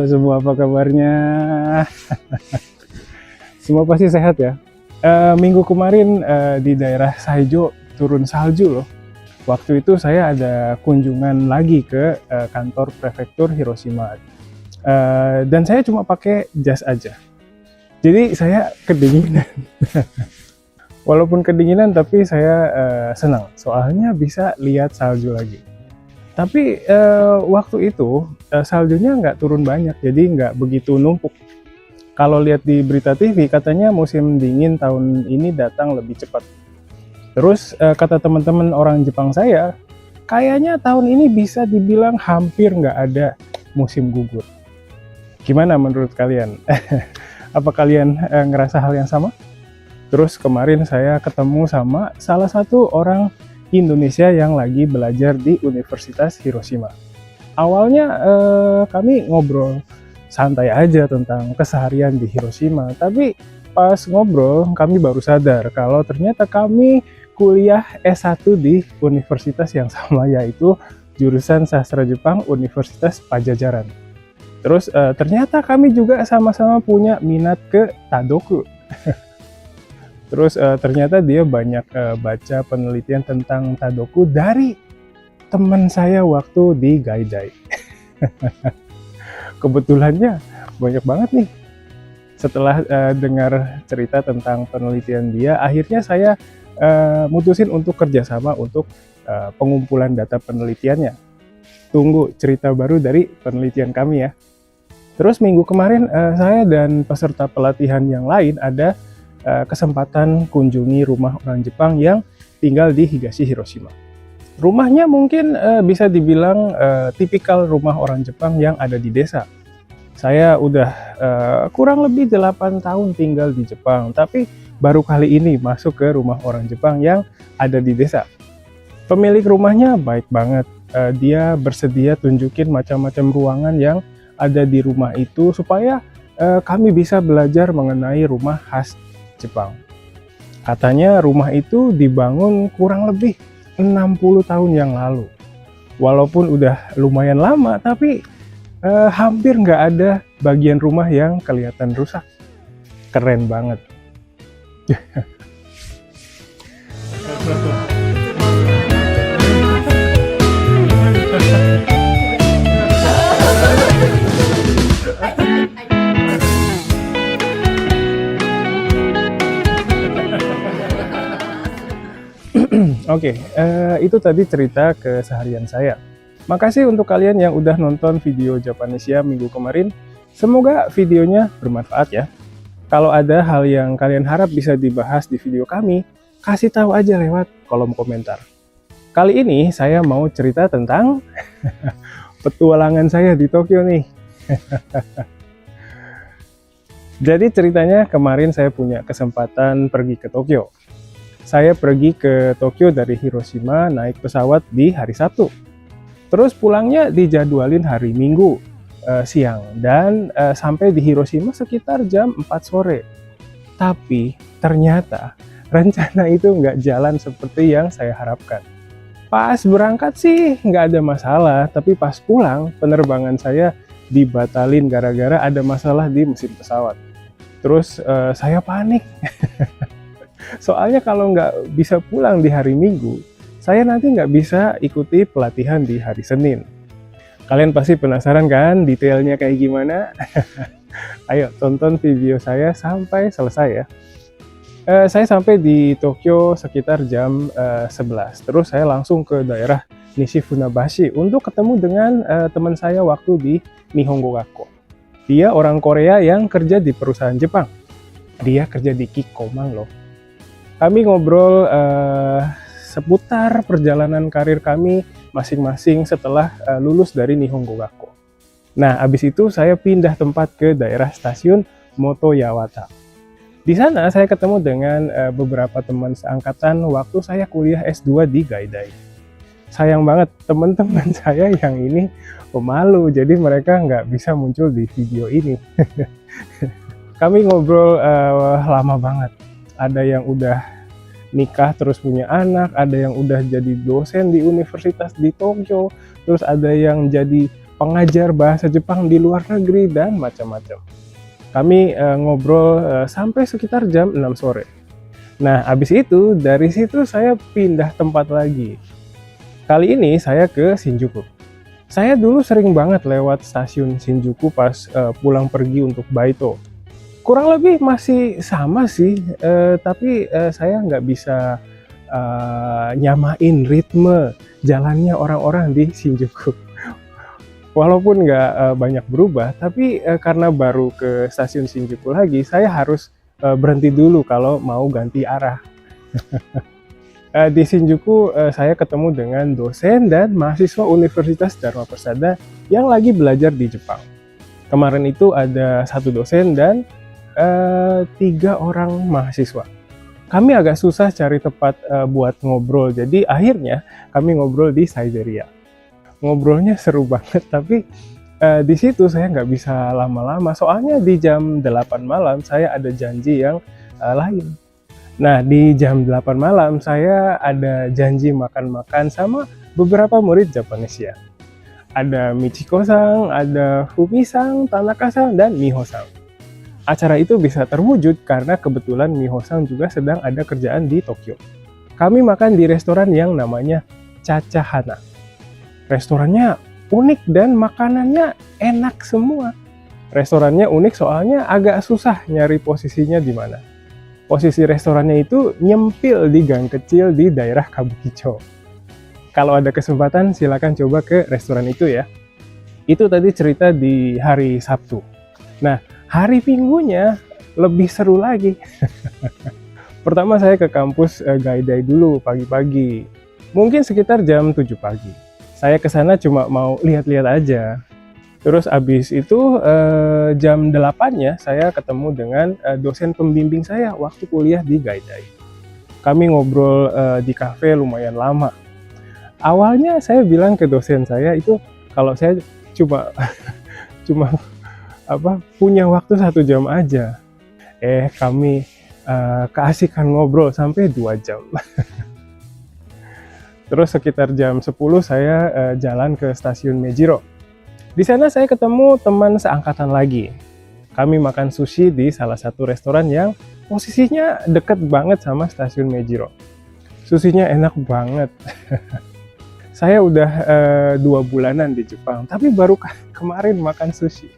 semua, apa kabarnya? Semua pasti sehat ya. Minggu kemarin di daerah Saijo turun salju loh. Waktu itu saya ada kunjungan lagi ke kantor prefektur Hiroshima. Dan saya cuma pakai jas aja. Jadi saya kedinginan. Walaupun kedinginan tapi saya senang. Soalnya bisa lihat salju lagi. Tapi waktu itu saljunya nggak turun banyak, jadi nggak begitu numpuk. Kalau lihat di berita TV katanya musim dingin tahun ini datang lebih cepat. Terus kata teman-teman orang Jepang saya, kayaknya tahun ini bisa dibilang hampir nggak ada musim gugur. Gimana menurut kalian? Apa kalian ngerasa hal yang sama? Terus kemarin saya ketemu sama salah satu orang Indonesia yang lagi belajar di Universitas Hiroshima. Awalnya kami ngobrol santai aja tentang keseharian di Hiroshima, tapi pas ngobrol kami baru sadar kalau ternyata kami kuliah S1 di universitas yang sama, yaitu jurusan Sastra Jepang Universitas Pajajaran. Terus ternyata kami juga sama-sama punya minat ke Tadoku. Terus ternyata dia banyak baca penelitian tentang Tadoku dari teman saya waktu di Gaidai. Kebetulannya banyak banget nih. Setelah dengar cerita tentang penelitian dia, akhirnya saya mutusin untuk kerjasama untuk pengumpulan data penelitiannya. Tunggu cerita baru dari penelitian kami ya. Terus minggu kemarin saya dan peserta pelatihan yang lain ada kesempatan kunjungi rumah orang Jepang yang tinggal di Higashi Hiroshima. Rumahnya mungkin bisa dibilang tipikal rumah orang Jepang yang ada di desa. Saya udah kurang lebih 8 tahun tinggal di Jepang, tapi baru kali ini masuk ke rumah orang Jepang yang ada di desa. Pemilik rumahnya baik banget. Dia bersedia tunjukin macam-macam ruangan yang ada di rumah itu supaya kami bisa belajar mengenai rumah khas Jepang. Katanya rumah itu dibangun kurang lebih 60 tahun yang lalu. Walaupun udah lumayan lama, tapi hampir nggak ada bagian rumah yang kelihatan rusak. Keren banget. Oke, itu tadi cerita keseharian saya. Makasih untuk kalian yang udah nonton video Japanesia minggu kemarin. Semoga videonya bermanfaat ya. Kalau ada hal yang kalian harap bisa dibahas di video kami, kasih tahu aja lewat kolom komentar. Kali ini saya mau cerita tentang petualangan saya di Tokyo nih. Jadi ceritanya kemarin saya punya kesempatan pergi ke Tokyo. Saya pergi ke Tokyo dari Hiroshima naik pesawat di hari Sabtu. Terus pulangnya dijadwalin hari Minggu siang dan sampai di Hiroshima sekitar jam 4 sore. Tapi ternyata rencana itu nggak jalan seperti yang saya harapkan. Pas berangkat sih nggak ada masalah, tapi pas pulang penerbangan saya dibatalin gara-gara ada masalah di mesin pesawat. Terus saya panik. Soalnya kalau nggak bisa pulang di hari Minggu, saya nanti nggak bisa ikuti pelatihan di hari Senin. Kalian pasti penasaran kan detailnya kayak gimana? Ayo tonton video saya sampai selesai ya. Saya sampai di Tokyo sekitar jam 11. Terus saya langsung ke daerah Nishi Funabashi untuk ketemu dengan teman saya waktu di Nihongo Gakko. Dia orang Korea yang kerja di perusahaan Jepang. Dia kerja di Kikkoman loh. Kami ngobrol seputar perjalanan karir kami masing-masing setelah lulus dari Nihongo Gakko. Nah, abis itu saya pindah tempat ke daerah stasiun Motoyawata. Di sana saya ketemu dengan beberapa teman seangkatan waktu saya kuliah S2 di Gaidai. Sayang banget teman-teman saya yang ini pemalu, jadi mereka nggak bisa muncul di video ini. Kami ngobrol lama banget. Ada yang udah nikah terus punya anak, ada yang udah jadi dosen di universitas di Tokyo, terus ada yang jadi pengajar bahasa Jepang di luar negeri, dan macam-macam. Kami ngobrol sampai sekitar jam 6 sore. Nah, habis itu dari situ saya pindah tempat lagi. Kali ini saya ke Shinjuku. Saya dulu sering banget lewat stasiun Shinjuku pas pulang pergi untuk Baito. Kurang lebih masih sama sih, tapi saya nggak bisa nyamain ritme jalannya orang-orang di Shinjuku. Walaupun nggak banyak berubah, tapi karena baru ke stasiun Shinjuku lagi, saya harus berhenti dulu kalau mau ganti arah. Di Shinjuku saya ketemu dengan dosen dan mahasiswa Universitas Dharma Persada yang lagi belajar di Jepang. Kemarin itu ada 1 dosen dan 3 orang mahasiswa. Kami agak susah cari tempat buat ngobrol, jadi akhirnya kami ngobrol di Saizeriya. Ngobrolnya seru banget, tapi di situ saya nggak bisa lama-lama, soalnya di jam 8 malam saya ada janji yang lain. Nah, di jam 8 malam saya ada janji makan-makan sama beberapa murid Japanesia. Ada Michiko-san, ada Fumi-san, Tanaka-san, dan Miho-san. Acara itu bisa terwujud karena kebetulan Miho-san juga sedang ada kerjaan di Tokyo. Kami makan di restoran yang namanya Chachahana. Restorannya unik dan makanannya enak semua. Restorannya unik soalnya agak susah nyari posisinya di mana. Posisi restorannya itu nyempil di gang kecil di daerah Kabukicho. Kalau ada kesempatan silakan coba ke restoran itu ya. Itu tadi cerita di hari Sabtu. Nah, hari Minggunya lebih seru lagi. Pertama saya ke kampus Gaidai dulu pagi-pagi. Mungkin sekitar jam 7 pagi. Saya ke sana cuma mau lihat-lihat aja. Terus abis itu jam 8-nya saya ketemu dengan dosen pembimbing saya waktu kuliah di Gaidai. Kami ngobrol di kafe lumayan lama. Awalnya saya bilang ke dosen saya itu kalau saya cuma punya waktu 1 jam aja. Kami keasikan ngobrol sampai 2 jam. Terus sekitar jam 10 saya jalan ke stasiun Mejiro. Di sana saya ketemu teman seangkatan lagi. Kami makan sushi di salah satu restoran yang posisinya deket banget sama stasiun Mejiro. Sushinya enak banget. Saya udah 2 bulanan di Jepang, tapi baru kemarin makan sushi.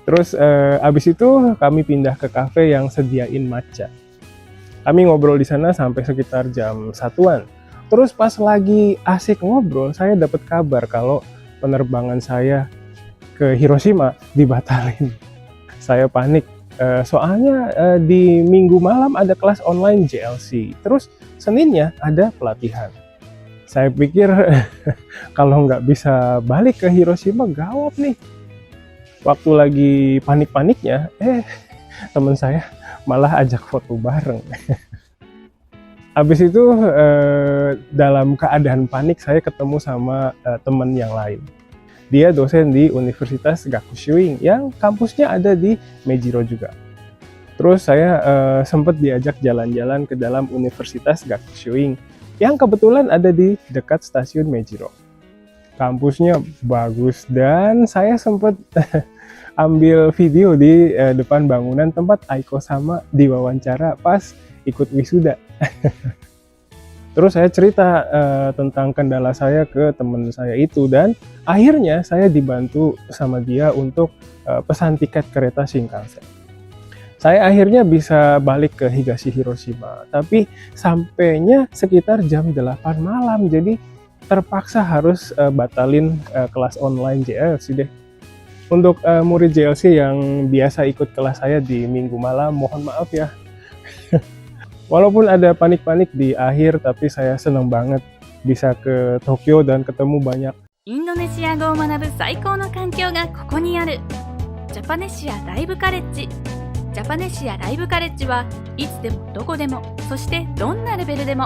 Terus abis itu kami pindah ke kafe yang sediain matcha. Kami ngobrol di sana sampai sekitar jam 1-an. Terus pas lagi asik ngobrol, saya dapat kabar kalau penerbangan saya ke Hiroshima dibatalin. Saya panik, soalnya di minggu malam ada kelas online JLC, terus Seninnya ada pelatihan. Saya pikir kalau nggak bisa balik ke Hiroshima gawat nih. Waktu lagi panik-paniknya, teman saya malah ajak foto bareng. Habis itu dalam keadaan panik saya ketemu sama teman yang lain. Dia dosen di Universitas Gakushuin yang kampusnya ada di Mejiro juga. Terus saya sempat diajak jalan-jalan ke dalam Universitas Gakushuin yang kebetulan ada di dekat stasiun Mejiro. Kampusnya bagus dan saya sempat ambil video di depan bangunan tempat Aiko sama diwawancara pas ikut wisuda. Terus saya cerita tentang kendala saya ke teman saya itu dan akhirnya saya dibantu sama dia untuk pesan tiket kereta Shinkansen. Saya akhirnya bisa balik ke Higashi Hiroshima, tapi sampainya sekitar jam 8 malam, jadi terpaksa harus batalin kelas online JLC deh. Untuk murid JLC yang biasa ikut kelas saya di minggu malam, mohon maaf ya. Walaupun ada panik-panik di akhir, tapi saya senang banget bisa ke Tokyo dan ketemu banyak. インドネシア語を学ぶ最高の環境がここにある。ジャパネシアライブカレッジ。ジャパネシアライブカレッジはいつでもどこでも、そしてどんなレベルでも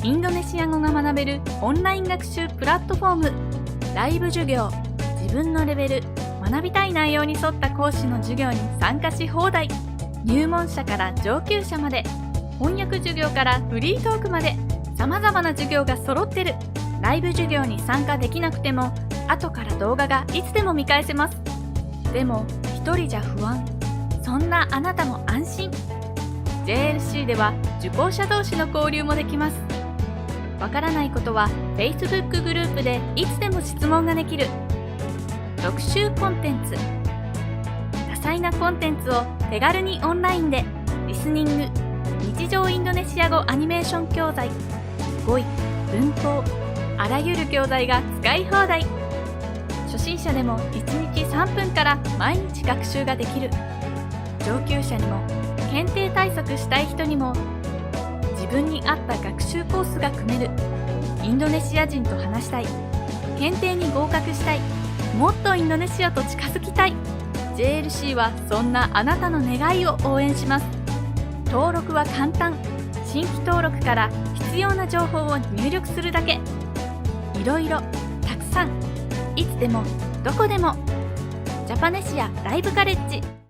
インドネシア語が学べるオンライン学習プラットフォーム。ライブ授業、自分のレベル、学びたい内容に沿った講師の授業に参加し放題。入門者から上級者まで、翻訳授業からフリートークまで様々な授業が揃ってる。ライブ授業に参加できなくても後から動画がいつでも見返せます。でも一人じゃ不安。そんなあなたも安心。JLC では受講者同士の交流もできます。わからないことは Facebook グループでいつでも質問ができる。特集コンテンツ。多彩なコンテンツを手軽にオンラインでリスニング、日常インドネシア語アニメーション教材、語彙、文法、あらゆる教材が使い放題。初心者でも1日3分から毎日学習ができる。上級者にも検定対策したい人にも自分に合った学習コースが組める。インドネシア人と話したい、検定に合格したい、もっとインドネシアと近づきたい。 JLC はそんなあなたの願いを応援します。登録は簡単。新規登録から必要な情報を入力するだけ。いろいろたくさん、いつでもどこでも。ジャパネシアライブカレッジ。